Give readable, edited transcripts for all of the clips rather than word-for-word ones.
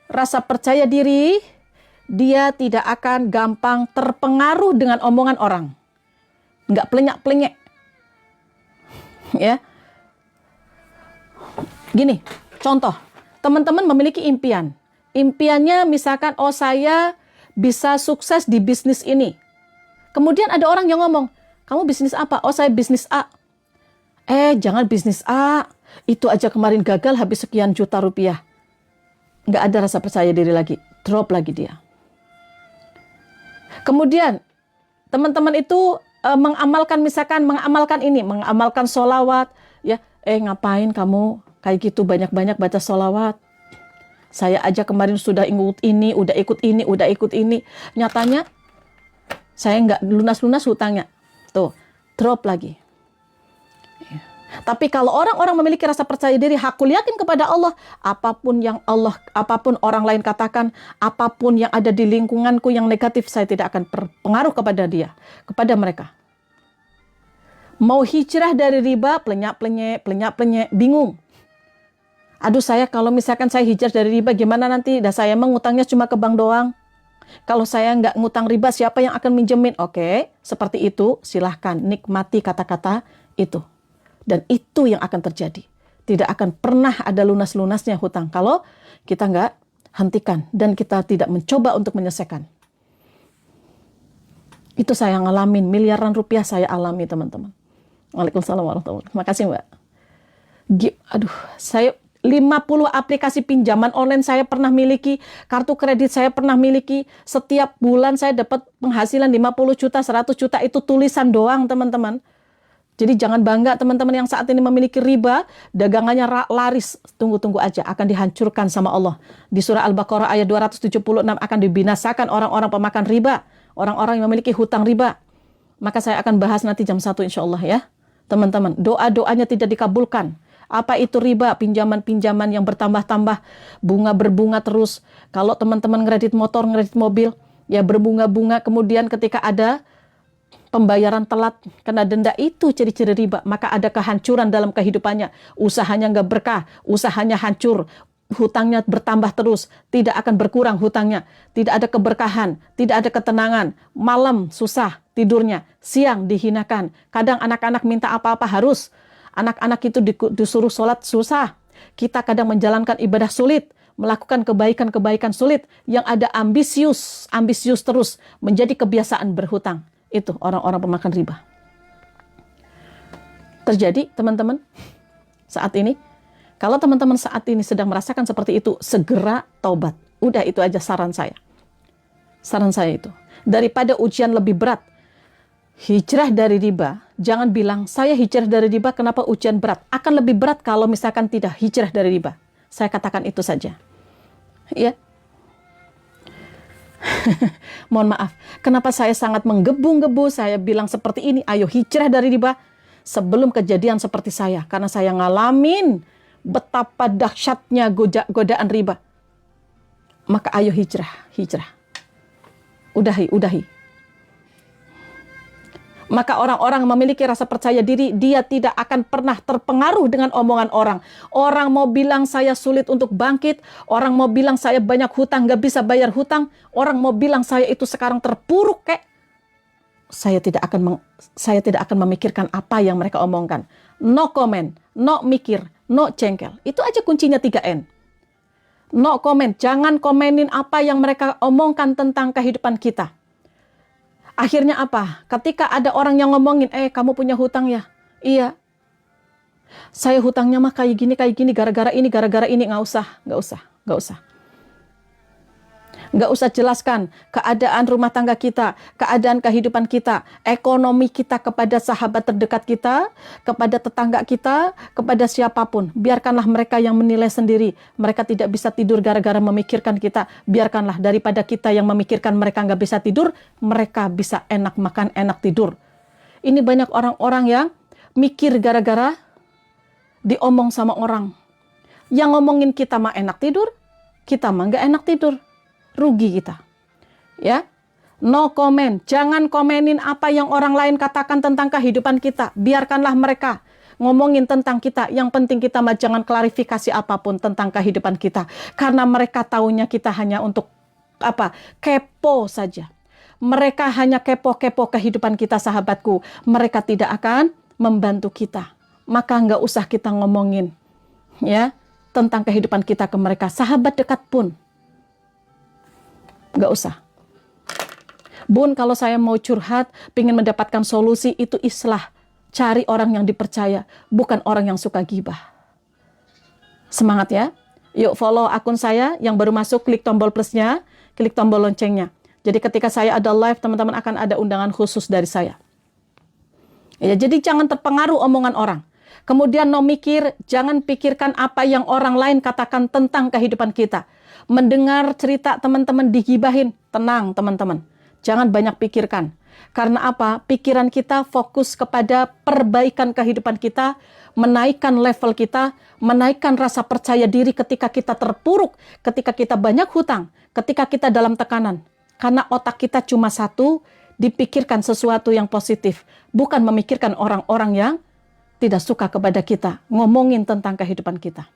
Rasa percaya diri, dia tidak akan gampang terpengaruh dengan omongan orang. Nggak pelenyak-pelenyek. Ya. Gini, contoh. Teman-teman memiliki impian. Impiannya misalkan, oh saya bisa sukses di bisnis ini. Kemudian ada orang yang ngomong, kamu bisnis apa? Oh saya bisnis A. Jangan bisnis A. Itu aja kemarin gagal habis sekian juta rupiah. Nggak ada rasa percaya diri lagi. Drop lagi dia. Kemudian teman-teman itu mengamalkan mengamalkan sholawat. Ya, ngapain kamu kayak gitu banyak-banyak baca sholawat? Saya aja kemarin sudah ikut ini, udah ikut ini. Nyatanya saya nggak lunas-lunas hutangnya. Tuh, drop lagi. Tapi kalau orang-orang memiliki rasa percaya diri, hakul yakin kepada Allah, apapun orang lain katakan, apapun yang ada di lingkunganku yang negatif, saya tidak akan berpengaruh kepada kepada mereka. Mau hijrah dari riba, pelenyak-pelenyak, bingung. Aduh saya kalau misalkan saya hijrah dari riba, gimana nanti? Dan saya mengutangnya cuma ke bank doang. Kalau saya nggak ngutang riba, siapa yang akan minjemin? Oke, seperti itu, silahkan nikmati kata-kata itu. Dan itu yang akan terjadi. Tidak akan pernah ada lunas-lunasnya hutang kalau kita nggak hentikan dan kita tidak mencoba untuk menyelesaikan. Itu saya ngalamin, miliaran rupiah saya alami teman-teman. Waalaikumsalam warahmatullahi wabarakatuh. Makasih Mbak. Saya 50 aplikasi pinjaman online saya pernah miliki, kartu kredit saya pernah miliki. Setiap bulan saya dapat penghasilan 50 juta, 100 juta, itu tulisan doang teman-teman. Jadi jangan bangga teman-teman yang saat ini memiliki riba, dagangannya laris. Tunggu-tunggu aja, akan dihancurkan sama Allah. Di surah Al-Baqarah ayat 276 akan dibinasakan orang-orang pemakan riba, orang-orang yang memiliki hutang riba. Maka saya akan bahas nanti jam 1 insya Allah ya. Teman-teman, doa-doanya tidak dikabulkan. Apa itu riba? Pinjaman-pinjaman yang bertambah-tambah, bunga berbunga terus. Kalau teman-teman ngeredit motor, ngeredit mobil, ya berbunga-bunga. Kemudian ketika ada pembayaran telat, kena denda, itu ciri-ciri riba. Maka ada kehancuran dalam kehidupannya. Usahanya nggak berkah, usahanya hancur, hutangnya bertambah terus, tidak akan berkurang hutangnya, tidak ada keberkahan, tidak ada ketenangan, malam susah tidurnya, siang dihinakan. Kadang anak-anak minta apa-apa harus, anak-anak itu disuruh sholat susah, kita kadang menjalankan ibadah sulit, melakukan kebaikan-kebaikan sulit, yang ada ambisius terus, menjadi kebiasaan berhutang. Itu orang-orang pemakan riba. Terjadi teman-teman saat ini. Kalau teman-teman saat ini sedang merasakan seperti itu, segera taubat. Udah, itu aja saran saya. Saran saya itu. Daripada ujian lebih berat, hijrah dari riba, jangan bilang, saya hijrah dari riba, kenapa ujian berat? Akan lebih berat kalau misalkan tidak hijrah dari riba. Saya katakan itu saja. Ya. Mohon maaf, kenapa saya sangat menggebu-gebu, saya bilang seperti ini, ayo hijrah dari riba, sebelum kejadian seperti saya. Karena saya ngalamin betapa dahsyatnya godaan riba. Maka ayo hijrah. Udahi. Maka orang-orang memiliki rasa percaya diri, dia tidak akan pernah terpengaruh dengan omongan orang. Orang mau bilang saya sulit untuk bangkit, orang mau bilang saya banyak hutang, gak bisa bayar hutang, orang mau bilang saya itu sekarang terpuruk kayak, saya tidak akan memikirkan apa yang mereka omongkan. No comment, no mikir, no cengkel. Itu aja kuncinya 3N. No comment, jangan komenin apa yang mereka omongkan tentang kehidupan kita. Akhirnya apa? Ketika ada orang yang ngomongin, kamu punya hutang ya? Iya. Saya hutangnya mah kayak gini, gara-gara ini, nggak usah. Nggak usah jelaskan keadaan rumah tangga kita, keadaan kehidupan kita, ekonomi kita kepada sahabat terdekat kita, kepada tetangga kita, kepada siapapun. Biarkanlah mereka yang menilai sendiri. Mereka tidak bisa tidur gara-gara memikirkan kita. Biarkanlah, daripada kita yang memikirkan mereka nggak bisa tidur, mereka bisa enak makan, enak tidur. Ini banyak orang-orang yang mikir gara-gara diomong sama orang. Yang ngomongin kita mah enak tidur, kita mah nggak enak tidur. Rugi kita. Ya. No comment. Jangan komenin apa yang orang lain katakan tentang kehidupan kita. Biarkanlah mereka. ngomongin tentang kita. Yang penting kita mah jangan klarifikasi apapun tentang kehidupan kita. Karena mereka taunya kita hanya untuk apa? Kepo saja. Mereka hanya kepo-kepo kehidupan kita, sahabatku. Mereka tidak akan membantu kita. Maka nggak usah kita ngomongin ya tentang kehidupan kita ke mereka. Sahabat dekat pun nggak usah. Bun, kalau saya mau curhat, pengen mendapatkan solusi, itu islah. Cari orang yang dipercaya, bukan orang yang suka gibah. Semangat ya. Yuk follow akun saya, yang baru masuk klik tombol plusnya, klik tombol loncengnya. Jadi ketika saya ada live, teman-teman akan ada undangan khusus dari saya. Ya, jadi jangan terpengaruh omongan orang. Kemudian no mikir, jangan pikirkan apa yang orang lain katakan tentang kehidupan kita. Mendengar cerita teman-teman digibahin, tenang teman-teman. Jangan banyak pikirkan. Karena apa? Pikiran kita fokus kepada perbaikan kehidupan kita, menaikkan level kita, menaikkan rasa percaya diri ketika kita terpuruk, ketika kita banyak hutang, ketika kita dalam tekanan. Karena otak kita cuma satu, dipikirkan sesuatu yang positif, bukan memikirkan orang-orang yang tidak suka kepada kita, ngomongin tentang kehidupan kita.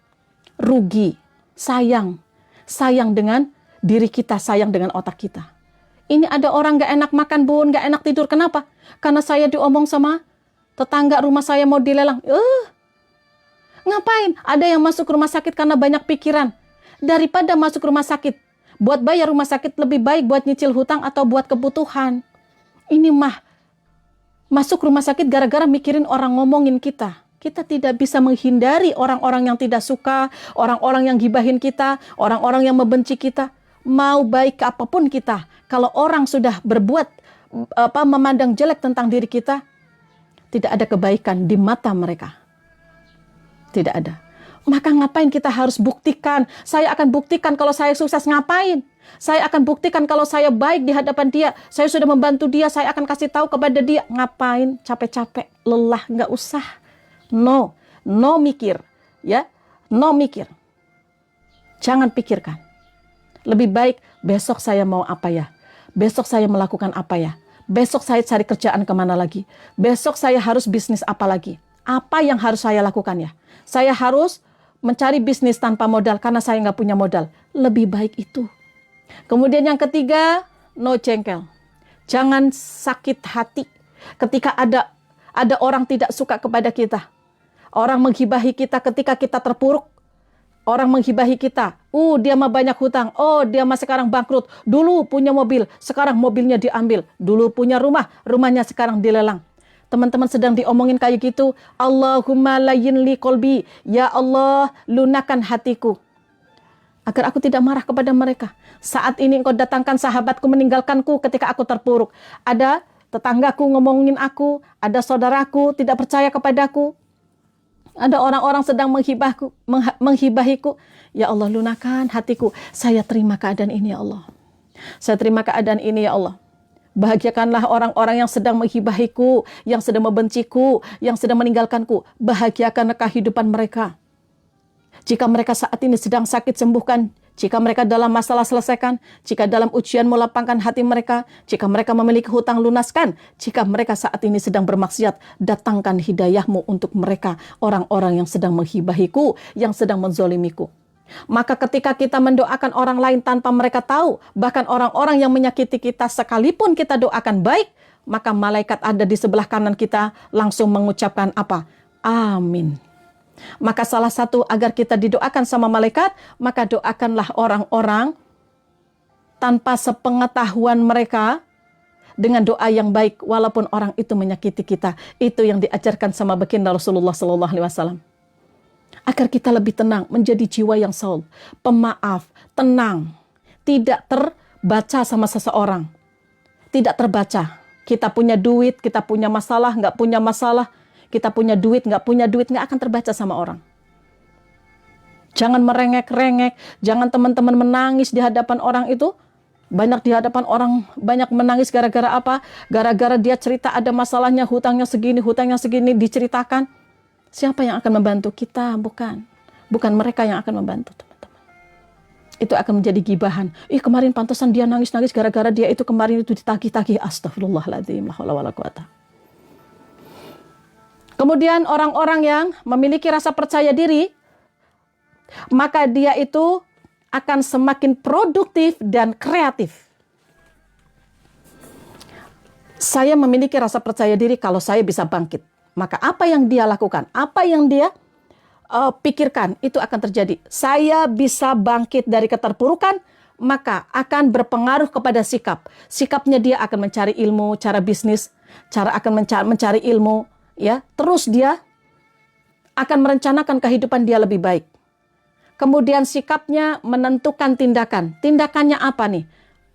Rugi, sayang dengan diri kita, sayang dengan otak kita. Ini ada orang gak enak makan bun, gak enak tidur. Kenapa? Karena saya diomong sama tetangga rumah saya mau dilelang. Ngapain? Ada yang masuk rumah sakit karena banyak pikiran. Daripada masuk rumah sakit, buat bayar rumah sakit lebih baik buat nyicil hutang atau buat kebutuhan. Ini mah masuk rumah sakit gara-gara mikirin orang ngomongin kita. Kita tidak bisa menghindari orang-orang yang tidak suka, orang-orang yang gibahin kita, orang-orang yang membenci kita. Mau baik apapun kita, kalau orang sudah berbuat memandang jelek tentang diri kita, tidak ada kebaikan di mata mereka. Tidak ada. Maka ngapain kita harus buktikan? Saya akan buktikan kalau saya sukses, ngapain? Saya akan buktikan kalau saya baik di hadapan dia. Saya sudah membantu dia, saya akan kasih tahu kepada dia. Ngapain? Capek-capek, lelah, nggak usah. No mikir, ya, no mikir. Jangan pikirkan. Lebih baik besok saya mau apa ya? Besok saya melakukan apa ya? Besok saya cari kerjaan kemana lagi? Besok saya harus bisnis apa lagi? Apa yang harus saya lakukan ya? Saya harus mencari bisnis tanpa modal karena saya nggak punya modal. Lebih baik itu. Kemudian yang ketiga, no jengkel. Jangan sakit hati ketika ada orang tidak suka kepada kita. Orang menghibahi kita ketika kita terpuruk. Orang menghibahi kita, dia mah banyak hutang, dia mah sekarang bangkrut, dulu punya mobil, sekarang mobilnya diambil, dulu punya rumah, rumahnya sekarang dilelang. Teman-teman sedang diomongin kayak gitu, Allahumma layyin li qalbi, ya Allah lunakan hatiku, agar aku tidak marah kepada mereka. Saat ini engkau datangkan sahabatku meninggalkanku ketika aku terpuruk. Ada tetanggaku ngomongin aku, ada saudaraku tidak percaya kepadaku. Ada orang-orang sedang menghibahiku. Ya Allah, lunakan hatiku. Saya terima keadaan ini ya Allah. Saya terima keadaan ini ya Allah. Bahagiakanlah orang-orang yang sedang menghibahiku, yang sedang membenciku, yang sedang meninggalkanku. Bahagiakanlah kehidupan mereka. Jika mereka saat ini sedang sakit, sembuhkan. Jika mereka dalam masalah, selesaikan. Jika dalam ujian, melapangkan hati mereka. Jika mereka memiliki hutang, lunaskan. Jika mereka saat ini sedang bermaksiat, datangkan hidayahmu untuk mereka. Orang-orang yang sedang menghibahiku, yang sedang menzolimiku. Maka ketika kita mendoakan orang lain tanpa mereka tahu, bahkan orang-orang yang menyakiti kita sekalipun kita doakan baik, maka malaikat ada di sebelah kanan kita langsung mengucapkan apa? Amin. Maka salah satu agar kita didoakan sama malaikat, maka doakanlah orang-orang tanpa sepengetahuan mereka dengan doa yang baik, walaupun orang itu menyakiti kita. Itu yang diajarkan sama baginda Rasulullah SAW. Agar kita lebih tenang, menjadi jiwa yang saul, pemaaf, tenang, tidak terbaca sama seseorang, tidak terbaca. Kita punya duit, kita punya masalah, nggak punya masalah. Kita punya duit, nggak akan terbaca sama orang. Jangan merengek-rengek, jangan teman-teman menangis di hadapan orang itu. Banyak di hadapan orang, banyak menangis gara-gara apa? Gara-gara dia cerita ada masalahnya, hutangnya segini, diceritakan. Siapa yang akan membantu? Kita, bukan. Bukan mereka yang akan membantu, teman-teman. Itu akan menjadi gibahan. Kemarin pantesan dia nangis-nangis gara-gara dia itu kemarin itu ditagih-tagih. Astagfirullahaladzim, la haula wala quwata. Kemudian orang-orang yang memiliki rasa percaya diri, maka dia itu akan semakin produktif dan kreatif. Saya memiliki rasa percaya diri kalau saya bisa bangkit. Maka apa yang dia lakukan, apa yang dia pikirkan, itu akan terjadi. Saya bisa bangkit dari keterpurukan, maka akan berpengaruh kepada sikap. Sikapnya dia akan mencari ilmu, cara bisnis, cara akan mencari ilmu, ya. Terus dia akan merencanakan kehidupan dia lebih baik. Kemudian sikapnya menentukan tindakan. Tindakannya apa nih?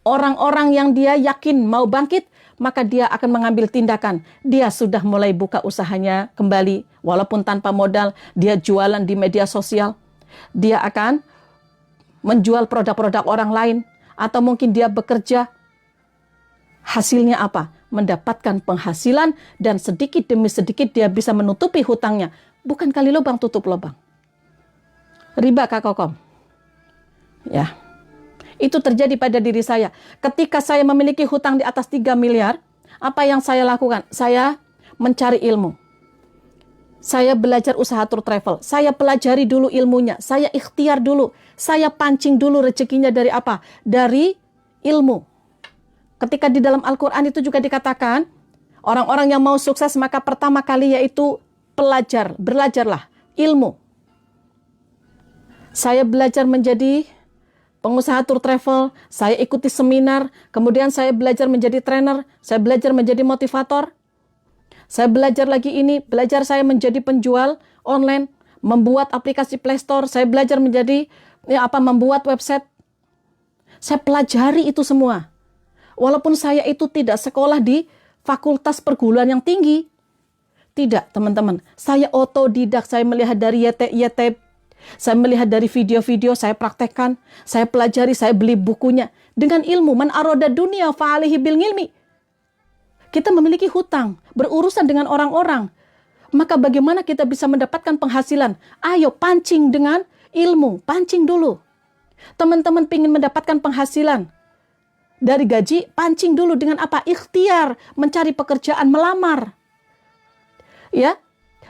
Orang-orang yang dia yakin mau bangkit, maka dia akan mengambil tindakan. Dia sudah mulai buka usahanya kembali, walaupun tanpa modal. Dia jualan di media sosial. Dia akan menjual produk-produk orang lain. Atau mungkin dia bekerja. Hasilnya apa? Mendapatkan penghasilan dan sedikit demi sedikit dia bisa menutupi hutangnya. Bukan kali lubang tutup lubang. Riba Kak Kokom. Ya. Itu terjadi pada diri saya. Ketika saya memiliki hutang di atas 3 miliar, apa yang saya lakukan? Saya mencari ilmu. Saya belajar usaha tour travel. Saya pelajari dulu ilmunya. Saya ikhtiar dulu. Saya pancing dulu rezekinya dari apa? Dari ilmu. Ketika di dalam Al-Quran itu juga dikatakan, orang-orang yang mau sukses maka pertama kali yaitu belajarlah ilmu. Saya belajar menjadi pengusaha tour travel, saya ikuti seminar, kemudian saya belajar menjadi trainer, saya belajar menjadi motivator, saya belajar lagi ini, belajar saya menjadi penjual online, membuat aplikasi Play Store, saya belajar menjadi membuat website. Saya pelajari itu semua. Walaupun saya itu tidak sekolah di fakultas perguruan yang tinggi. Tidak, teman-teman. Saya otodidak, saya melihat dari YouTube, saya melihat dari video-video, saya praktekkan, saya pelajari, saya beli bukunya. Dengan ilmu, man aroda dunia fa'alihi bil ngilmi. Kita memiliki hutang, berurusan dengan orang-orang. Maka bagaimana kita bisa mendapatkan penghasilan? Ayo pancing dengan ilmu, pancing dulu. Teman-teman ingin mendapatkan penghasilan dari gaji, pancing dulu dengan apa? Ikhtiar, mencari pekerjaan, melamar. Ya.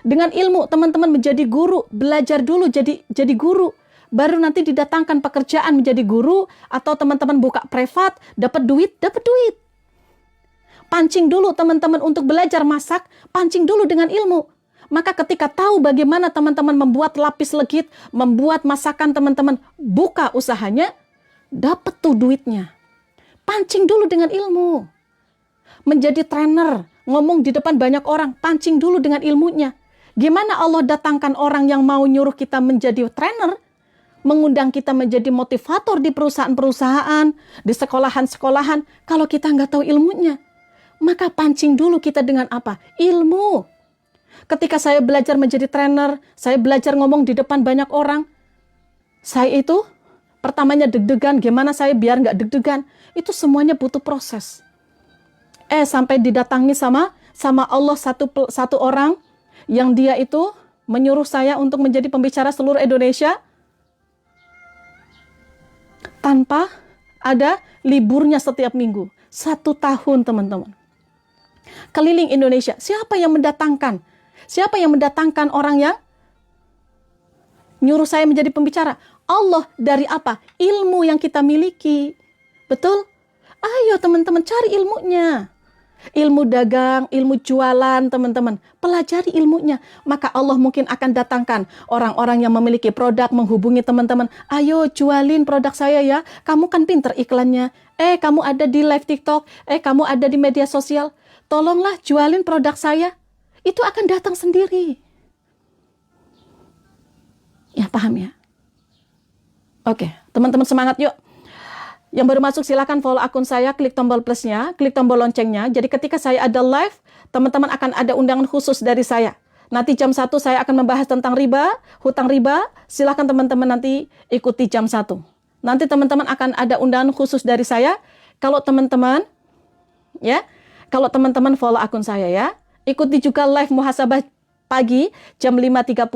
Dengan ilmu, teman-teman menjadi guru, belajar dulu jadi guru. Baru nanti didatangkan pekerjaan menjadi guru, atau teman-teman buka privat, dapat duit. Pancing dulu teman-teman untuk belajar masak, pancing dulu dengan ilmu. Maka ketika tahu bagaimana teman-teman membuat lapis legit, membuat masakan teman-teman, buka usahanya, dapat tuh duitnya. Pancing dulu dengan ilmu. Menjadi trainer, ngomong di depan banyak orang, pancing dulu dengan ilmunya. Gimana Allah datangkan orang yang mau nyuruh kita menjadi trainer, mengundang kita menjadi motivator di perusahaan-perusahaan, di sekolahan-sekolahan, kalau kita nggak tahu ilmunya? Maka pancing dulu kita dengan apa? Ilmu. Ketika saya belajar menjadi trainer, saya belajar ngomong di depan banyak orang, saya itu pertamanya deg-degan, gimana saya biar nggak deg-degan? Itu semuanya butuh proses. Sampai didatangi sama Allah satu orang, yang dia itu menyuruh saya untuk menjadi pembicara seluruh Indonesia tanpa ada liburnya setiap minggu. 1 tahun, teman-teman. Keliling Indonesia. Siapa yang mendatangkan? Siapa yang mendatangkan orang yang nyuruh saya menjadi pembicara? Allah. Dari apa? Ilmu yang kita miliki. Betul? Ayo teman-teman, cari ilmunya. Ilmu dagang, ilmu jualan, teman-teman. Pelajari ilmunya. Maka Allah mungkin akan datangkan orang-orang yang memiliki produk, menghubungi teman-teman. Ayo jualin produk saya ya. Kamu kan pinter iklannya. Kamu ada di live TikTok. Kamu ada di media sosial. Tolonglah jualin produk saya. Itu akan datang sendiri. Ya, paham ya? Oke, teman-teman semangat yuk. Yang baru masuk silakan follow akun saya, klik tombol plusnya, klik tombol loncengnya. Jadi ketika saya ada live, teman-teman akan ada undangan khusus dari saya. Nanti jam 1 saya akan membahas tentang riba, hutang riba. Silakan teman-teman nanti ikuti jam 1. Nanti teman-teman akan ada undangan khusus dari saya. Kalau teman-teman follow akun saya ya. Ikuti juga live muhasabah pagi jam 5.30.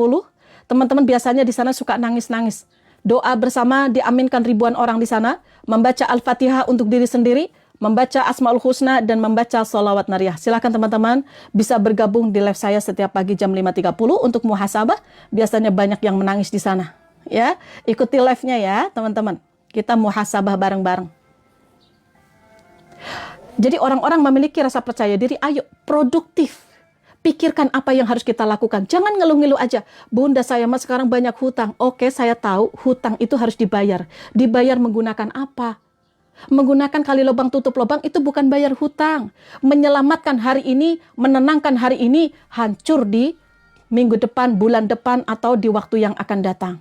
Teman-teman biasanya di sana suka nangis-nangis. Doa bersama diaminkan ribuan orang di sana, membaca Al-Fatihah untuk diri sendiri, membaca Asmaul Husna dan membaca sholawat nariyah. Silakan teman-teman bisa bergabung di live saya setiap pagi jam 5.30 untuk muhasabah. Biasanya banyak yang menangis di sana. Ya, ikuti live-nya ya, teman-teman. Kita muhasabah bareng-bareng. Jadi orang-orang memiliki rasa percaya diri, ayo produktif. Pikirkan apa yang harus kita lakukan. Jangan ngeluh-ngeluh aja. Bunda saya mah sekarang banyak hutang. Oke, saya tahu hutang itu harus dibayar. Dibayar menggunakan apa? Menggunakan kali lubang tutup lubang itu bukan bayar hutang. Menyelamatkan hari ini, menenangkan hari ini, hancur di minggu depan, bulan depan, atau di waktu yang akan datang.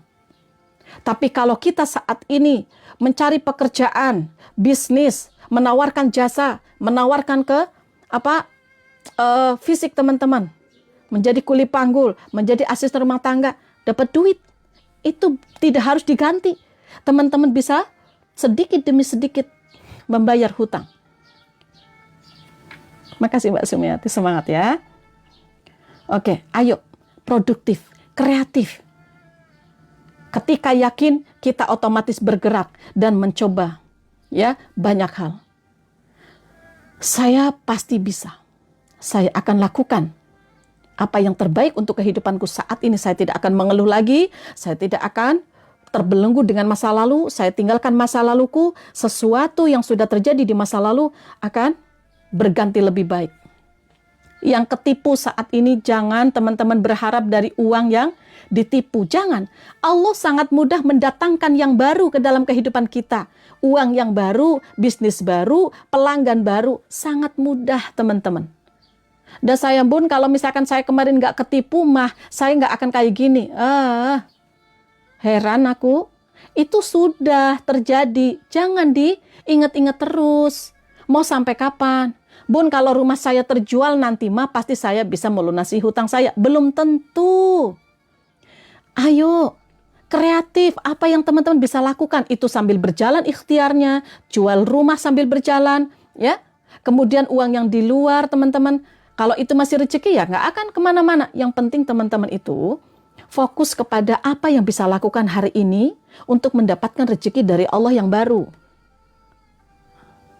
Tapi kalau kita saat ini mencari pekerjaan, bisnis, menawarkan jasa, menawarkan ke fisik teman-teman, menjadi kuli panggul, menjadi asisten rumah tangga, dapat duit, itu tidak harus diganti. Teman-teman bisa sedikit demi sedikit membayar hutang. Makasih Mbak Sumiati, semangat ya. Oke, ayo produktif, kreatif. Ketika yakin, kita otomatis bergerak dan mencoba ya banyak hal. Saya pasti bisa. Saya akan lakukan apa yang terbaik untuk kehidupanku saat ini. Saya tidak akan mengeluh lagi. Saya tidak akan terbelenggu dengan masa lalu. Saya tinggalkan masa laluku. Sesuatu yang sudah terjadi di masa lalu akan berganti lebih baik. Yang ketipu saat ini, jangan teman-teman berharap dari uang yang ditipu. Jangan. Allah sangat mudah mendatangkan yang baru ke dalam kehidupan kita. Uang yang baru, bisnis baru, pelanggan baru. Sangat mudah teman-teman. Dan saya pun kalau misalkan saya kemarin nggak ketipu mah, saya nggak akan kayak gini. Heran aku. Itu sudah terjadi. Jangan diingat-ingat terus. Mau sampai kapan? Bun, kalau rumah saya terjual nanti mah pasti saya bisa melunasi hutang saya. Belum tentu. Ayo, kreatif. Apa yang teman-teman bisa lakukan? Itu sambil berjalan ikhtiarnya. Jual rumah sambil berjalan. Ya. Kemudian uang yang di luar teman-teman. Kalau itu masih rezeki ya nggak akan kemana-mana. Yang penting teman-teman itu fokus kepada apa yang bisa lakukan hari ini untuk mendapatkan rezeki dari Allah yang baru.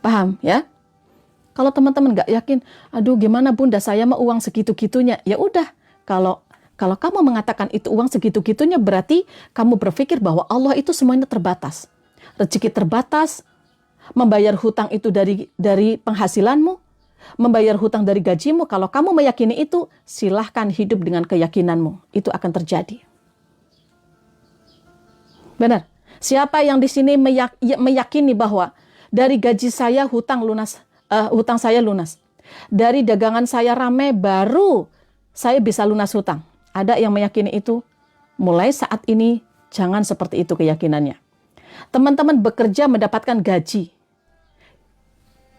Paham ya? Kalau teman-teman nggak yakin, aduh gimana bunda saya mah uang segitu-gitunya. Ya udah, kalau kamu mengatakan itu uang segitu-gitunya berarti kamu berpikir bahwa Allah itu semuanya terbatas. Rezeki terbatas, membayar hutang itu dari penghasilanmu, membayar hutang dari gajimu. Kalau kamu meyakini itu, silahkan hidup dengan keyakinanmu. Itu akan terjadi. Benar. Siapa yang di sini meyakini bahwa dari gaji saya hutang saya lunas. Dari dagangan saya rame baru saya bisa lunas hutang. Ada yang meyakini itu? Mulai saat ini jangan seperti itu keyakinannya. Teman-teman bekerja mendapatkan gaji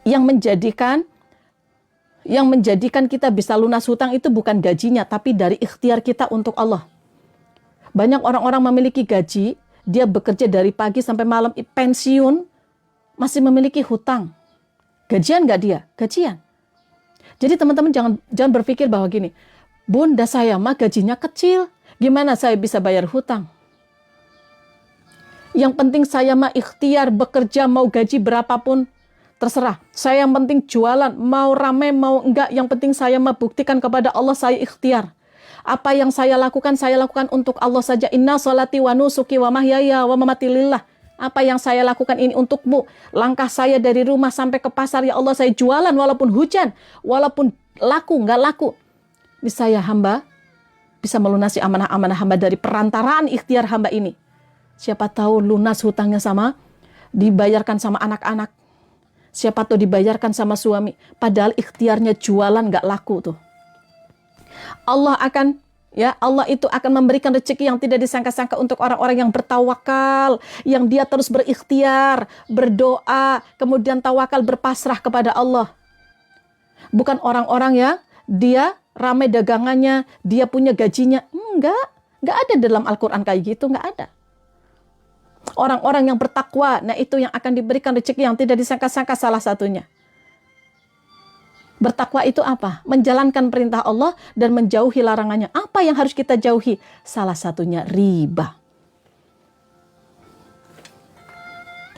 yang menjadikan kita bisa lunas hutang itu bukan gajinya, tapi dari ikhtiar kita untuk Allah. Banyak orang-orang memiliki gaji, dia bekerja dari pagi sampai malam, pensiun, masih memiliki hutang. Gajian nggak dia? Gajian. Jadi teman-teman jangan berpikir bahwa gini, bunda saya mah gajinya kecil, gimana saya bisa bayar hutang? Yang penting saya mah ikhtiar bekerja, mau gaji berapapun, terserah. Saya yang penting jualan, mau rame, mau enggak. Yang penting saya mah buktikan kepada Allah saya ikhtiar. Apa yang saya lakukan untuk Allah saja. Inna sholati wa nusuki wa mahyaya wa mamati lillah. Apa yang saya lakukan ini untukmu. Langkah saya dari rumah sampai ke pasar, ya Allah saya jualan walaupun hujan. Walaupun laku, enggak laku. Saya hamba bisa melunasi amanah-amanah hamba dari perantaraan ikhtiar hamba ini. Siapa tahu lunas hutangnya dibayarkan sama anak-anak. Siapa tahu dibayarkan sama suami. Padahal ikhtiarnya jualan gak laku tuh. Allah itu akan memberikan rezeki yang tidak disangka-sangka untuk orang-orang yang bertawakal. Yang dia terus berikhtiar, berdoa, kemudian tawakal berpasrah kepada Allah. Bukan orang-orang yang dia ramai dagangannya, dia punya gajinya. Enggak ada dalam Al-Quran kayak gitu, enggak ada. Orang-orang yang bertakwa, nah itu yang akan diberikan rezeki yang tidak disangka-sangka salah satunya. Bertakwa itu apa? Menjalankan perintah Allah dan menjauhi larangannya. Apa yang harus kita jauhi? Salah satunya riba.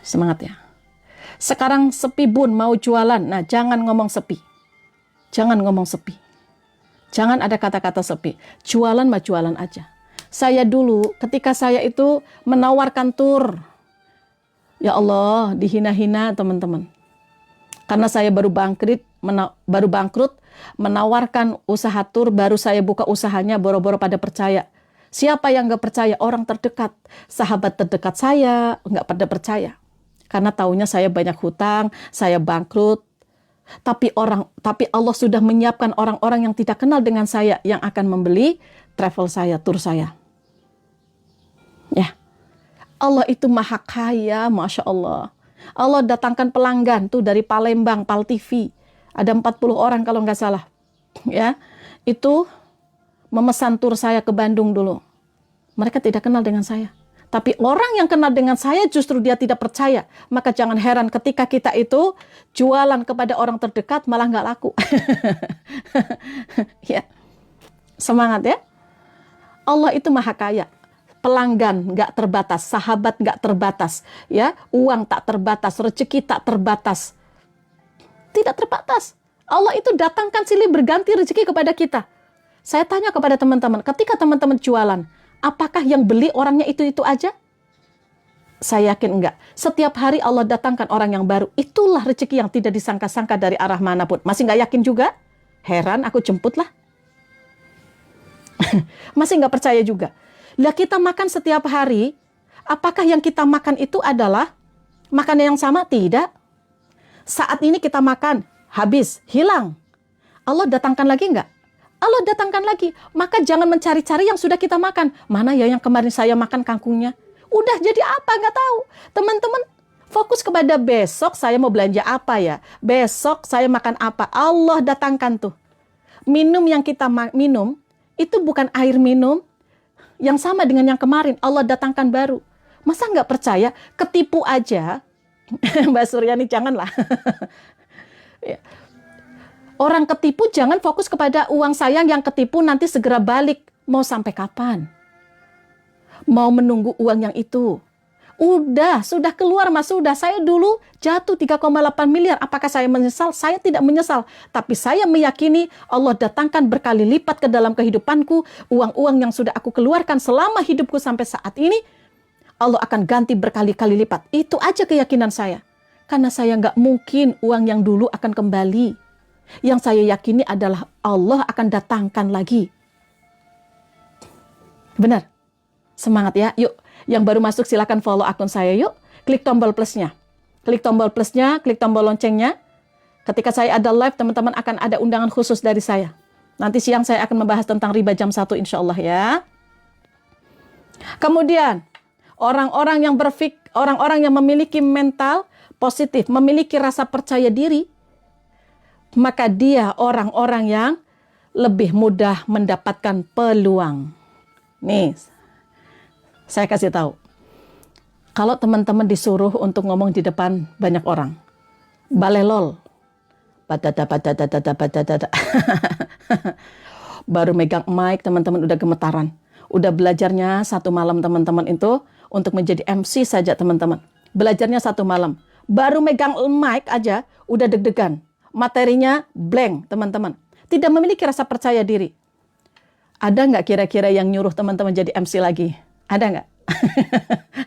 Semangat ya. Sekarang sepi bun, mau jualan. Nah, jangan ngomong sepi. Jangan ngomong sepi. Jangan ada kata-kata sepi. Jualan mah jualan aja. Saya dulu ketika saya itu menawarkan tur. Ya Allah, dihina-hina teman-teman. Karena saya baru bangkrut, menawarkan usaha tur, baru saya buka usahanya, boro-boro pada percaya. Siapa yang nggak percaya? Orang terdekat, sahabat terdekat saya nggak pada percaya. Karena taunya saya banyak hutang, saya bangkrut. Tapi Allah sudah menyiapkan orang-orang yang tidak kenal dengan saya yang akan membeli travel saya, tur saya. Ya, Allah itu maha kaya, Masya Allah. Allah datangkan pelanggan tuh dari Palembang, Pal TV. Ada 40 orang kalau nggak salah. Ya, itu memesan tur saya ke Bandung dulu. Mereka tidak kenal dengan saya. Tapi orang yang kenal dengan saya justru dia tidak percaya. Maka jangan heran ketika kita itu jualan kepada orang terdekat malah nggak laku. Ya, semangat ya. Allah itu maha kaya. Pelanggan nggak terbatas, sahabat nggak terbatas, ya, uang tak terbatas, rezeki tak terbatas. Tidak terbatas. Allah itu datangkan silih berganti rezeki kepada kita. Saya tanya kepada teman-teman, ketika teman-teman jualan, apakah yang beli orangnya itu aja? Saya yakin enggak. Setiap hari Allah datangkan orang yang baru. Itulah rezeki yang tidak disangka-sangka dari arah manapun. Masih nggak yakin juga? Heran, aku jemputlah. Masih nggak percaya juga. Lah kita makan setiap hari, apakah yang kita makan itu adalah makanan yang sama? Tidak. Saat ini kita makan, habis, hilang. Allah datangkan lagi enggak? Allah datangkan lagi. Maka jangan mencari-cari yang sudah kita makan. Mana ya yang kemarin saya makan kangkungnya? Udah jadi apa? Nggak tahu. Teman-teman, fokus kepada besok saya mau belanja apa ya? Besok saya makan apa? Allah datangkan tuh. Minum yang kita minum, itu bukan air minum yang sama dengan yang kemarin. Allah datangkan baru. Masa nggak percaya? Ketipu aja. Mbak Suryani, janganlah. Ya. Orang ketipu jangan fokus kepada uang saya yang ketipu nanti segera balik. Mau sampai kapan? Mau menunggu uang yang itu? Sudah keluar mas, sudah. Saya dulu jatuh 3,8 miliar. Apakah saya menyesal? Saya tidak menyesal. Tapi saya meyakini Allah datangkan berkali lipat ke dalam kehidupanku. Uang-uang yang sudah aku keluarkan selama hidupku sampai saat ini, Allah akan ganti berkali-kali lipat. Itu aja keyakinan saya. Karena saya nggak mungkin uang yang dulu akan kembali. Yang saya yakini adalah Allah akan datangkan lagi. Benar? Semangat ya. Yuk. Yang baru masuk silakan follow akun saya yuk. Klik tombol plusnya. Klik tombol plusnya, klik tombol loncengnya. Ketika saya ada live, teman-teman akan ada undangan khusus dari saya. Nanti siang saya akan membahas tentang riba jam 1 insya Allah ya. Kemudian, orang-orang yang memiliki mental positif, memiliki rasa percaya diri, maka dia orang-orang yang lebih mudah mendapatkan peluang. Nih, saya kasih tahu. Kalau teman-teman disuruh untuk ngomong di depan banyak orang, balelol, badada. Baru megang mic, teman-teman udah gemetaran. Udah belajarnya 1 malam teman-teman itu untuk menjadi MC saja teman-teman. Belajarnya 1 malam. Baru megang mic aja udah deg-degan. Materinya blank teman-teman. Tidak memiliki rasa percaya diri. Ada nggak kira-kira yang nyuruh teman-teman jadi MC lagi? Ada nggak?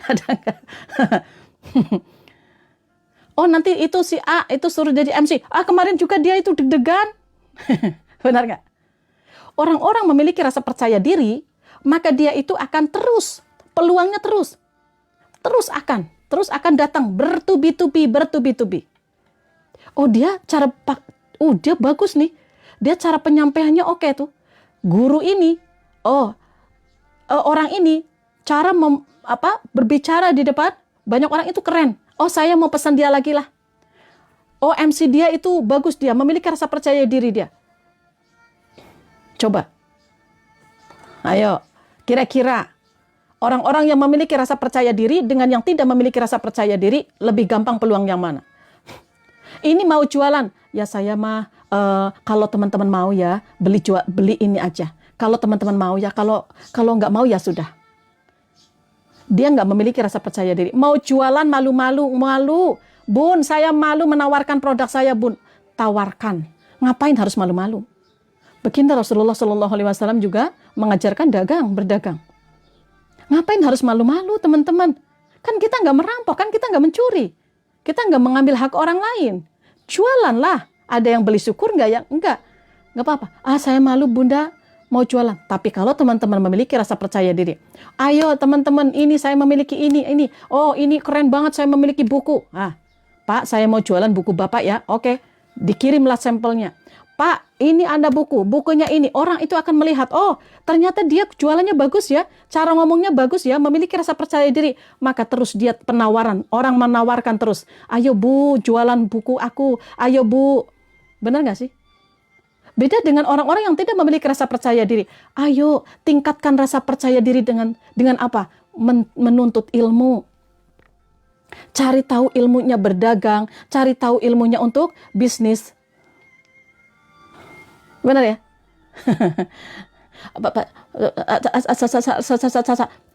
Ada nggak? Oh nanti itu si A itu suruh jadi MC. Kemarin juga dia itu deg-degan. Benar nggak? Orang-orang memiliki rasa percaya diri, maka dia itu akan terus, peluangnya terus akan datang bertubi-tubi. Oh dia dia bagus nih. Dia cara penyampaiannya oke tuh. Guru ini, orang ini cara berbicara di depan banyak orang itu keren. Oh saya mau pesan dia lagi lah. Oh MC dia itu bagus, dia memiliki rasa percaya diri dia. Coba. Ayo, kira-kira orang-orang yang memiliki rasa percaya diri dengan yang tidak memiliki rasa percaya diri lebih gampang peluang yang mana? Ini mau jualan, ya saya mah kalau teman-teman mau ya beli ini aja. Kalau teman-teman mau ya, kalau nggak mau ya sudah. Dia nggak memiliki rasa percaya diri. Mau jualan malu-malu, Bun, saya malu menawarkan produk saya, Bun. Tawarkan. Ngapain harus malu-malu? Baginda Rasulullah SAW juga mengajarkan berdagang. Ngapain harus malu-malu, teman-teman? Kan kita nggak merampok, kan kita nggak mencuri. Kita nggak mengambil hak orang lain. Jualanlah. Ada yang beli, syukur nggak ya? Enggak. Nggak apa-apa. Saya malu, Bunda, mau jualan. Tapi kalau teman-teman memiliki rasa percaya diri, ayo teman-teman, ini saya memiliki ini. Oh, ini keren banget, saya memiliki buku. Pak, saya mau jualan buku Bapak ya. Oke, dikirimlah sampelnya. Pak, ini ada bukunya ini. Orang itu akan melihat, oh ternyata dia jualannya bagus ya, cara ngomongnya bagus ya, memiliki rasa percaya diri. Maka terus dia penawaran, orang menawarkan terus. Ayo Bu, jualan buku aku. Ayo Bu. Benar nggak sih? Beda dengan orang-orang yang tidak memiliki rasa percaya diri. Ayo tingkatkan rasa percaya diri dengan apa? Menuntut ilmu. Cari tahu ilmunya berdagang, cari tahu ilmunya untuk bisnis. Benar ya?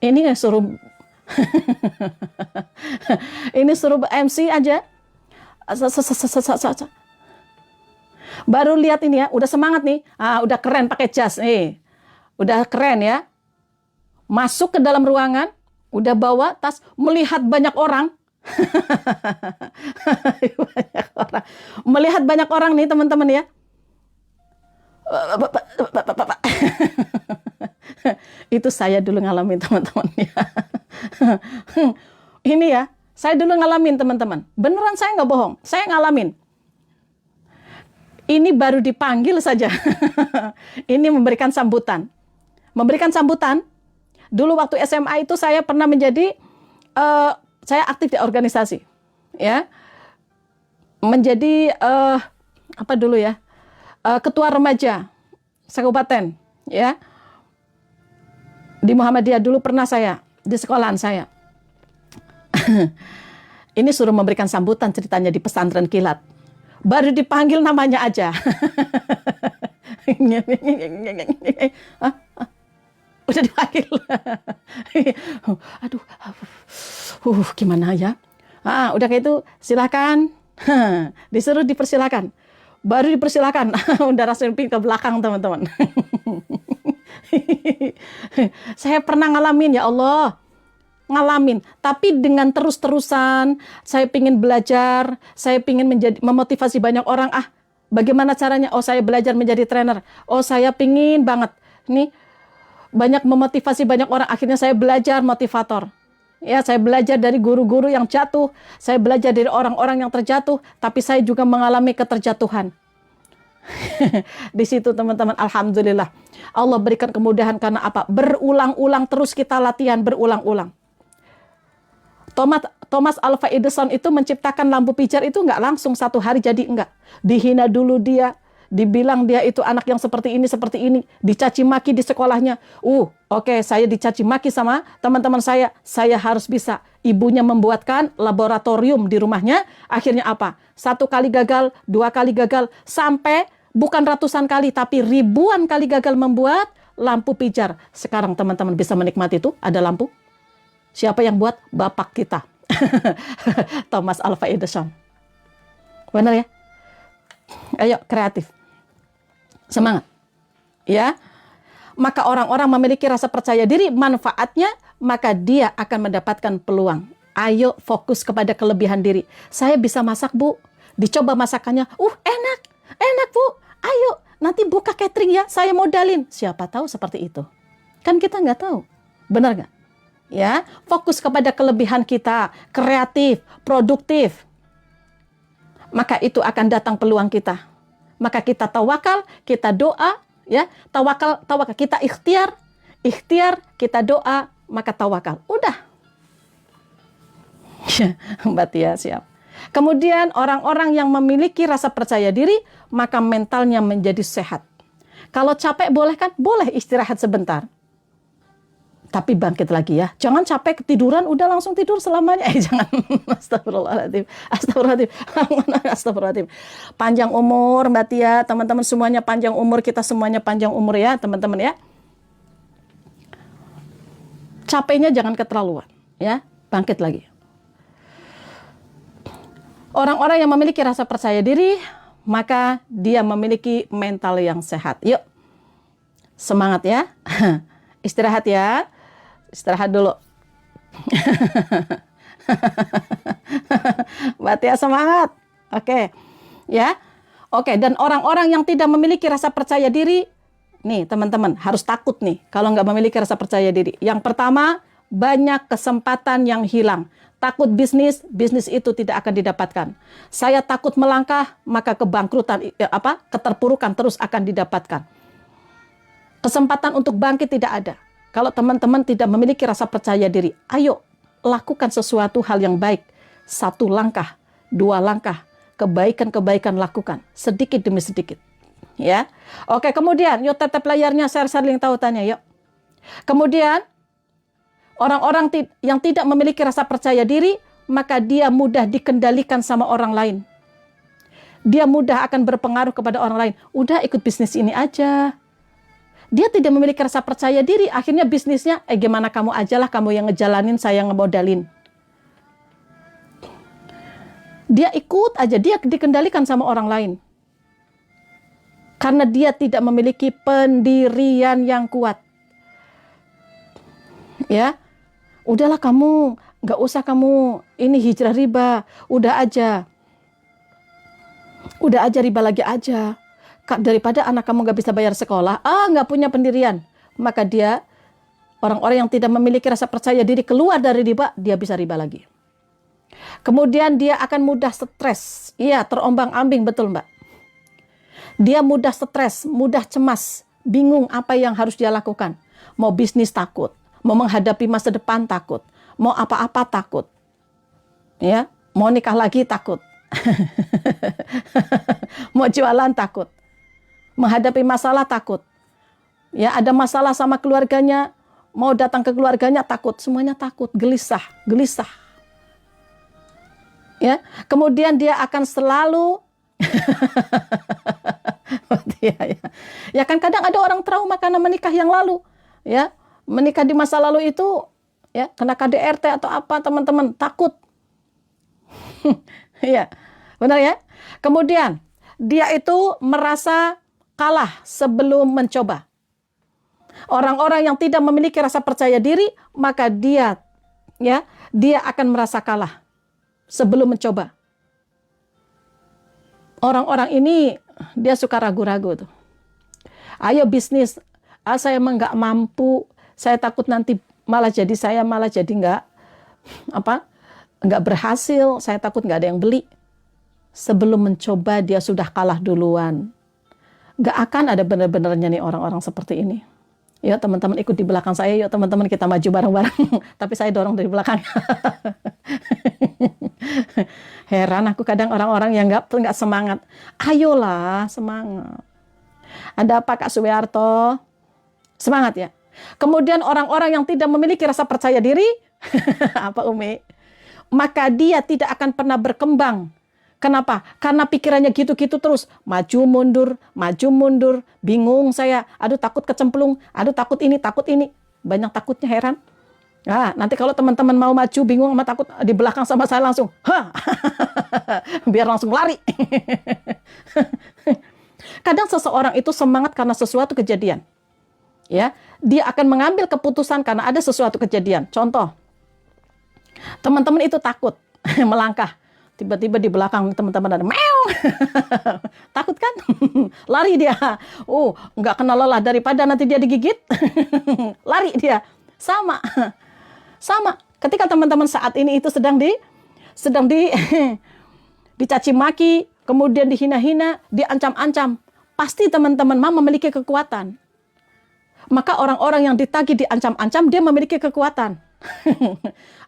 Ini suruh ini suruh MC aja. Baru lihat ini ya, udah semangat nih. Udah keren pakai jas nih. Udah keren ya. Masuk ke dalam ruangan, udah bawa tas, melihat banyak orang. Melihat banyak orang nih teman-teman ya. Itu saya dulu ngalamin teman-teman ya. Ini ya, saya dulu ngalamin teman-teman. Beneran saya nggak bohong, saya ngalamin. Ini baru dipanggil saja. Ini memberikan sambutan. Memberikan sambutan. Dulu waktu SMA itu saya pernah menjadi saya aktif di organisasi, ya, menjadi apa dulu ya, ketua remaja sekabupaten, ya, di Muhammadiyah dulu pernah saya di sekolahan saya. Ini suruh memberikan sambutan ceritanya di pesantren kilat, baru dipanggil namanya aja. Udah dipanggil. Aduh, gimana ya? Udah kayak itu, silakan. Disuruh dipersilakan. Baru dipersilakan. Udah rasanya ke belakang, teman-teman. Saya pernah ngalamin, ya Allah. Ngalamin. Tapi dengan terus-terusan, saya pingin belajar. Saya pingin memotivasi banyak orang. Bagaimana caranya? Oh, saya belajar menjadi trainer. Oh, saya pingin banget. Nih, banyak memotivasi banyak orang. Akhirnya saya belajar motivator. Ya, saya belajar dari guru-guru yang jatuh. Saya belajar dari orang-orang yang terjatuh. Tapi saya juga mengalami keterjatuhan. Di situ teman-teman, alhamdulillah. Allah berikan kemudahan karena apa? Berulang-ulang terus kita latihan, berulang-ulang. Thomas Alva Edison itu menciptakan lampu pijar itu nggak langsung satu hari jadi, enggak. Dihina dulu dia. Dibilang dia itu anak yang seperti ini, dicaci maki di sekolahnya. Oke, saya dicaci maki sama teman-teman saya harus bisa. Ibunya membuatkan laboratorium di rumahnya, akhirnya apa? 1 kali gagal, 2 kali gagal, sampai bukan ratusan kali, tapi ribuan kali gagal membuat lampu pijar. Sekarang teman-teman bisa menikmati itu, ada lampu. Siapa yang buat? Bapak kita. Thomas Alva Edison. Benar ya? Ayo, kreatif. Semangat. Ya. Maka orang-orang memiliki rasa percaya diri, manfaatnya, maka dia akan mendapatkan peluang. Ayo fokus kepada kelebihan diri. Saya bisa masak, Bu. Dicoba masakannya. Enak, Bu. Ayo, nanti buka catering ya, saya modalin. Siapa tahu seperti itu. Kan kita nggak tahu. Benar nggak? Ya, fokus kepada kelebihan kita, kreatif, produktif. Maka itu akan datang peluang kita. Maka kita tawakal, kita doa, ya, tawakal, kita ikhtiar, kita doa, maka tawakal. Udah. Mbak Tia siap. Kemudian orang-orang yang memiliki rasa percaya diri, maka mentalnya menjadi sehat. Kalau capek boleh kan? Boleh istirahat sebentar. Tapi bangkit lagi ya. Jangan capek ketiduran, udah langsung tidur selamanya. Jangan. Astagfirullahaladzim. Astagfirullahaladzim. Panjang umur Mbak Tia, teman-teman semuanya panjang umur, kita semuanya panjang umur ya, teman-teman ya. Capeknya jangan keterlaluan, ya. Bangkit lagi. Orang-orang yang memiliki rasa percaya diri, maka dia memiliki mental yang sehat. Yuk, semangat ya. Istirahat ya. Istirahat dulu. Batia semangat. Oke. Ya. Oke, dan orang-orang yang tidak memiliki rasa percaya diri, nih teman-teman, harus takut nih kalau nggak memiliki rasa percaya diri. Yang pertama, banyak kesempatan yang hilang. Takut bisnis itu tidak akan didapatkan. Saya takut melangkah, maka kebangkrutan, keterpurukan terus akan didapatkan. Kesempatan untuk bangkit tidak ada. Kalau teman-teman tidak memiliki rasa percaya diri, ayo lakukan sesuatu hal yang baik. 1 langkah, 2 langkah, kebaikan-kebaikan lakukan, sedikit demi sedikit. Ya, oke, kemudian, yuk tetap layarnya, share-share link tautannya, yuk. Kemudian, orang-orang yang tidak memiliki rasa percaya diri, maka dia mudah dikendalikan sama orang lain. Dia mudah akan berpengaruh kepada orang lain. Udah ikut bisnis ini aja. Dia tidak memiliki rasa percaya diri, akhirnya bisnisnya, gimana kamu ajalah, kamu yang ngejalanin, saya ngemodalin. Dia ikut aja, dia dikendalikan sama orang lain. Karena dia tidak memiliki pendirian yang kuat. Ya, udahlah kamu, nggak usah kamu ini hijrah riba, udah aja riba lagi aja. Daripada anak kamu nggak bisa bayar sekolah, nggak punya pendirian, maka dia, orang-orang yang tidak memiliki rasa percaya diri keluar dari riba, dia bisa riba lagi. Kemudian dia akan mudah stres, iya, terombang-ambing, betul Mbak. Dia mudah stres, mudah cemas, bingung apa yang harus dia lakukan. Mau bisnis takut, mau menghadapi masa depan takut, mau apa-apa takut, ya, mau nikah lagi takut, mau jualan takut, menghadapi masalah takut, ya, ada masalah sama keluarganya, mau datang ke keluarganya takut, semuanya takut, gelisah. Ya, kemudian dia akan selalu ya kan kadang ada orang trauma karena menikah yang lalu, ya, menikah di masa lalu itu, ya, kena KDRT atau apa, teman-teman, takut. Ya, benar ya. Kemudian dia itu merasa kalah sebelum mencoba. Orang-orang yang tidak memiliki rasa percaya diri, maka dia akan merasa kalah sebelum mencoba. Orang-orang ini dia suka ragu-ragu tuh. Ayo bisnis, saya emang nggak mampu, saya takut nanti malah jadi nggak berhasil, saya takut nggak ada yang beli. Sebelum mencoba dia sudah kalah duluan. Nggak akan ada benar-benarnya nih orang-orang seperti ini. Yuk teman-teman ikut di belakang saya, yuk teman-teman kita maju bareng-bareng. Tapi saya dorong dari belakang. Heran aku kadang orang-orang yang nggak semangat. Ayolah semangat. Ada apa Kak Suwiarto? Semangat ya. Kemudian orang-orang yang tidak memiliki rasa percaya diri, apa Umi? Maka dia tidak akan pernah berkembang. Kenapa? Karena pikirannya gitu-gitu terus. Maju mundur, bingung saya. Aduh takut kecemplung, aduh takut ini. Banyak takutnya, heran. Nah, nanti kalau teman-teman mau maju, bingung sama takut, di belakang sama saya langsung, biar langsung lari. Kadang seseorang itu semangat karena sesuatu kejadian. Ya, dia akan mengambil keputusan karena ada sesuatu kejadian. Contoh, teman-teman itu takut melangkah. Tiba-tiba di belakang teman-teman ada meow. Takut kan? Lari dia. Nggak kena lelah daripada nanti dia digigit. Lari dia. Sama. Ketika teman-teman saat ini itu sedang dicaci maki, kemudian dihina-hina, diancam-ancam, pasti teman-teman memiliki kekuatan. Maka orang-orang yang ditagih diancam-ancam, dia memiliki kekuatan.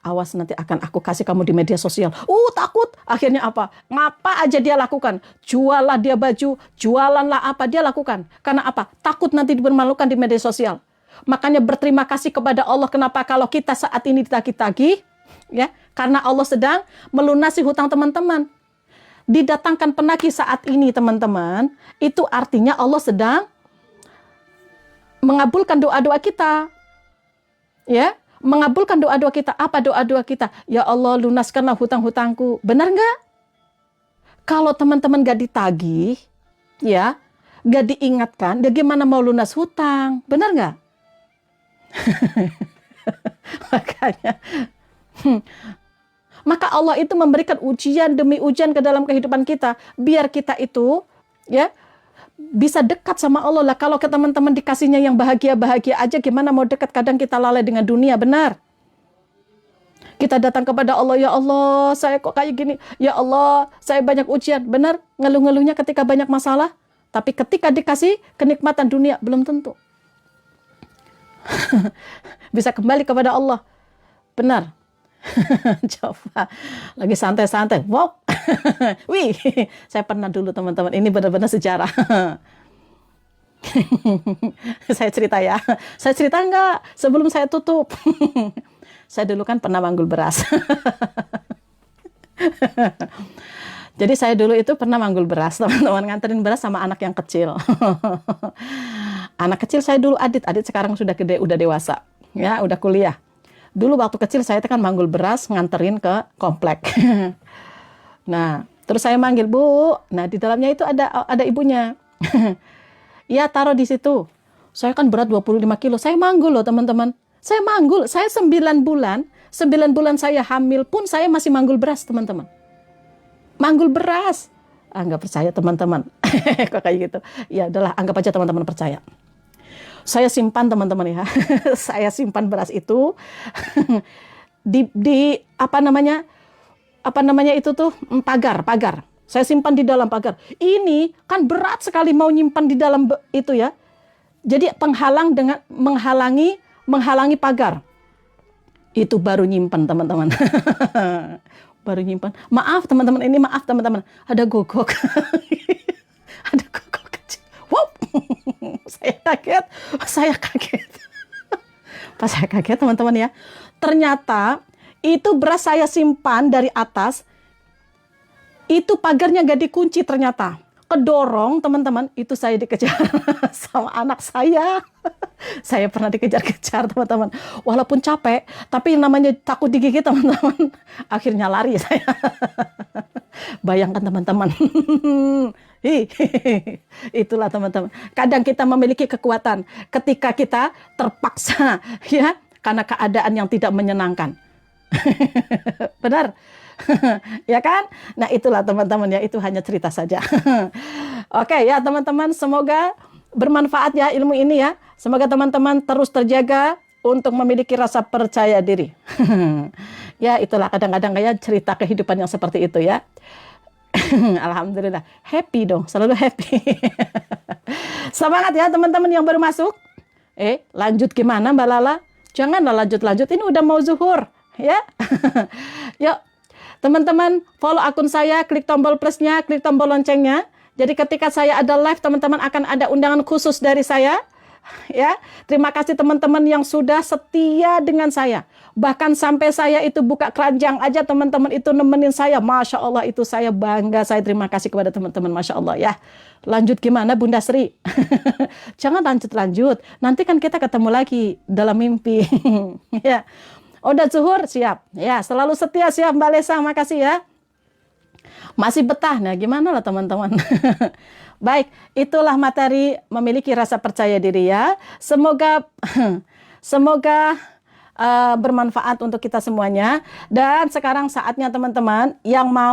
Awas nanti akan aku kasih kamu di media sosial. Takut. Akhirnya apa? Ngapa aja dia lakukan? Jualah dia baju, jualanlah apa dia lakukan. Karena apa? Takut nanti dipermalukan di media sosial. Makanya berterima kasih kepada Allah. Kenapa? Kalau kita saat ini ditagih-tagih, ya, karena Allah sedang melunasi hutang teman-teman. Didatangkan penagih saat ini teman-teman, itu artinya Allah sedang mengabulkan doa-doa kita. Ya, mengabulkan doa-doa kita. Apa doa-doa kita? Ya Allah, lunaskanlah hutang-hutangku. Benar nggak? Kalau teman-teman gak ditagih, ya, gak diingatkan, dia gimana mau lunas hutang? Benar nggak? Makanya, maka Allah itu memberikan ujian demi ujian ke dalam kehidupan kita, biar kita itu, ya, bisa dekat sama Allah lah. Kalau ke teman-teman dikasihnya yang bahagia-bahagia aja, gimana mau dekat? Kadang kita lalai dengan dunia, benar. Kita datang kepada Allah, ya Allah, saya kok kayak gini. Ya Allah, saya banyak ujian. Benar, ngeluh-ngeluhnya ketika banyak masalah. Tapi ketika dikasih kenikmatan dunia, belum tentu. Bisa kembali kepada Allah. Benar. Coba, lagi santai-santai. Wow. Wih, saya pernah dulu teman-teman. Ini benar-benar sejarah. Saya cerita ya. Saya cerita enggak sebelum saya tutup. Saya dulu kan pernah manggul beras. Jadi saya dulu itu pernah manggul beras, teman-teman, nganterin beras sama anak yang kecil. Anak kecil saya dulu Adit sekarang sudah gede, udah dewasa, ya, udah kuliah. Dulu waktu kecil saya kan manggul beras, nganterin ke komplek. Nah, terus saya manggil, Bu. Nah, di dalamnya itu ada ibunya. Iya, taruh di situ. Saya kan berat 25 kilo. Saya manggul loh, teman-teman. Saya manggul. Saya 9 bulan. 9 bulan saya hamil pun saya masih manggul beras, teman-teman. Manggul beras. Nggak percaya, teman-teman. Kok kayak gitu? Ya, udahlah, anggap aja teman-teman percaya. Saya simpan, teman-teman, ya. Saya simpan beras itu di apa namanya itu tuh pagar. Saya simpan di dalam pagar. Ini kan berat sekali mau nyimpan di dalam itu, ya. Jadi menghalangi pagar. Itu baru nyimpan, teman-teman. Baru nyimpan. Maaf, teman-teman, ini maaf, teman-teman. Ada gogok. Ada gogok kecil. Wow. Saya kaget. Pas saya kaget, teman-teman, ya. Ternyata itu beras saya simpan dari atas. Itu pagarnya gak dikunci ternyata. Kedorong, teman-teman, itu saya dikejar sama anak saya. Saya pernah dikejar-kejar, teman-teman. Walaupun capek, tapi yang namanya takut digigit, teman-teman. Akhirnya lari saya. Bayangkan, teman-teman. Itulah, teman-teman. Kadang kita memiliki kekuatan ketika kita terpaksa, ya, karena keadaan yang tidak menyenangkan. Benar. Ya kan? Nah, itulah, teman-teman, ya, itu hanya cerita saja. Oke, ya, teman-teman, semoga bermanfaat ya ilmu ini, ya. Semoga teman-teman terus terjaga untuk memiliki rasa percaya diri. Ya, itulah kadang-kadang kayak cerita kehidupan yang seperti itu, ya. Alhamdulillah, happy dong, selalu happy. Semangat ya teman-teman yang baru masuk. Lanjut gimana Mbak Lala? Janganlah lanjut-lanjut, ini udah mau zuhur, ya. Yuk, teman-teman, follow akun saya, klik tombol plusnya, klik tombol loncengnya. Jadi ketika saya ada live, teman-teman akan ada undangan khusus dari saya. Ya, terima kasih teman-teman yang sudah setia dengan saya. Bahkan sampai saya itu buka keranjang aja, teman-teman itu nemenin saya. Masya Allah, itu saya bangga. Saya terima kasih kepada teman-teman, Masya Allah, ya. Lanjut gimana Bunda Sri? Jangan lanjut-lanjut. Nanti kan kita ketemu lagi dalam mimpi. Ya. Udah zuhur, siap. Ya, selalu setia, siap Mbak Lesa, makasih ya. Masih betah, nah gimana lah teman-teman. Baik, itulah materi memiliki rasa percaya diri, ya. Semoga bermanfaat untuk kita semuanya. Dan sekarang saatnya teman-teman yang mau